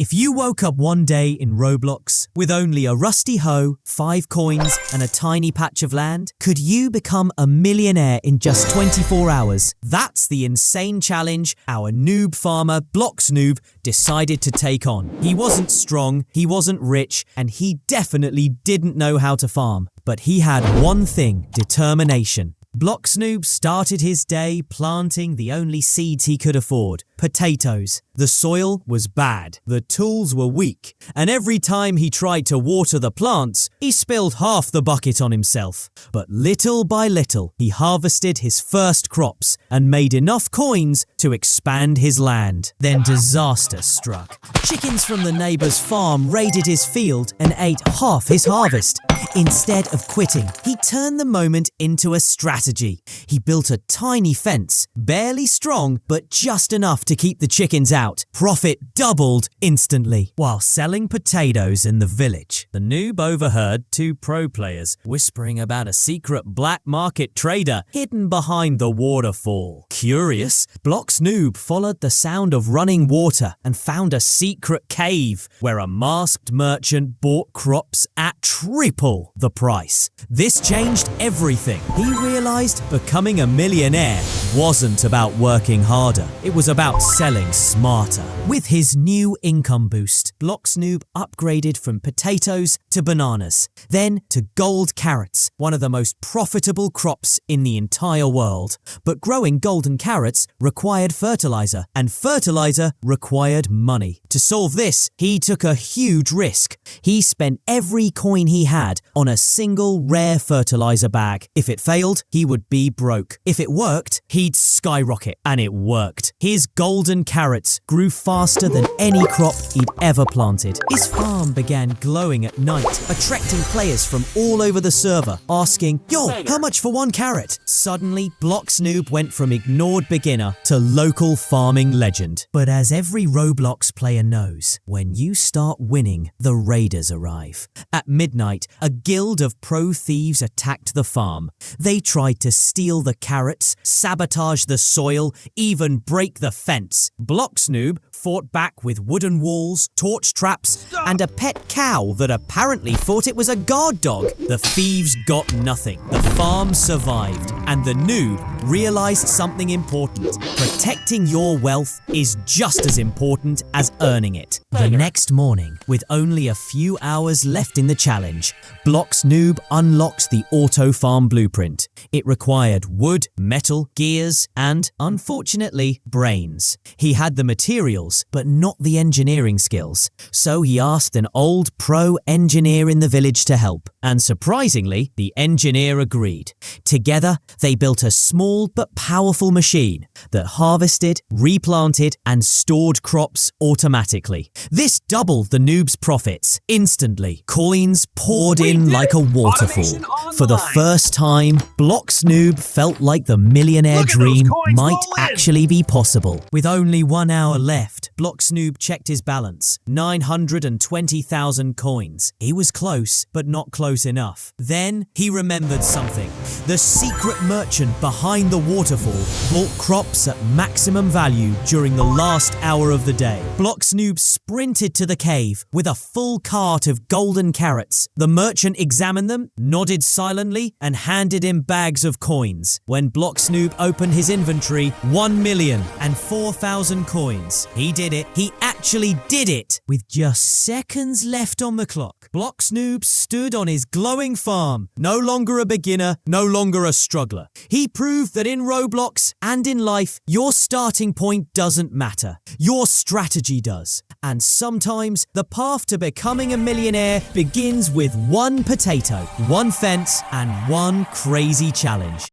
If you woke up one day in Roblox with only a rusty hoe, 5 coins, and a tiny patch of land, could you become a millionaire in just 24 hours? That's the insane challenge our noob farmer, Bloxnoob, decided to take on. He wasn't strong, he wasn't rich, and he definitely didn't know how to farm. But he had one thing: determination. Bloxnoob started his day planting the only seeds he could afford: potatoes. The soil was bad, the tools were weak, and every time he tried to water the plants, he spilled half the bucket on himself. But little by little, he harvested his first crops and made enough coins to expand his land. Then disaster struck. Chickens from the neighbor's farm raided his field and ate half his harvest. Instead of quitting, he turned the moment into a strategy. He built a tiny fence, barely strong, but just enough to keep the chickens out. Profit doubled instantly. While selling potatoes in the village, the noob overheard 2 pro players whispering about a secret black market trader hidden behind the waterfall. Curious, Bloxnoob followed the sound of running water and found a secret cave where a masked merchant bought crops at triple the price. This changed everything. He realized becoming a millionaire wasn't about working harder. It was about selling smarter. With his new income boost, Bloxnoob upgraded from potatoes to bananas, then to gold carrots, one of the most profitable crops in the entire world. But growing golden carrots required fertilizer, and fertilizer required money. To solve this, he took a huge risk. He spent every coin he had on a single rare fertilizer bag. If it failed, he would be broke. If it worked, he'd skyrocket. And it worked. His golden carrots grew faster than any crop he'd ever planted. His farm began glowing at night, attracting players from all over the server, asking, "Yo, how much for 1 carrot?" Suddenly, Bloxnoob went from ignored beginner to local farming legend. But as every Roblox player knows, when you start winning, the raiders arrive. At midnight, a guild of pro thieves attacked the farm. They tried to steal the carrots, sabotage the soil, even break the fence. Bloxnoob fought back with wooden walls, torch traps, and a pet cow that apparently thought it was a guard dog. The thieves got nothing. The farm survived, and the noob realized something important. Protecting your wealth is just as important as earning it. The next morning, with only a few hours left in the challenge, Bloxnoob unlocks the auto farm blueprint. It required wood, metal, gears, and, unfortunately, brains. He had the materials, but not the engineering skills. So he asked an old pro engineer in the village to help. And surprisingly, the engineer agreed. Together, they built a small but powerful machine that harvested, replanted, and stored crops automatically. This doubled the noob's profits instantly. Coins poured in like a waterfall. For the first time, Bloxnoob felt like the millionaire dream might actually be possible. With only 1 hour left, Bloxnoob checked his balance: 920,000 coins. He was close, but not close enough. Then he remembered something. The secret merchant behind the waterfall bought crops at maximum value during the last hour of the day. Bloxnoob sprinted to the cave with a full cart of golden carrots. The merchant examined them, nodded silently, and handed him bags of coins. When Bloxnoob opened his inventory, 1,004,000 coins. He did it. He actually did it! With just seconds left on the clock, Bloxnoob stood on his glowing farm, no longer a beginner, no longer a struggler. He proved that in Roblox and in life, your starting point doesn't matter. Your strategy does. And sometimes, the path to becoming a millionaire begins with 1 potato, 1 fence, and 1 crazy challenge.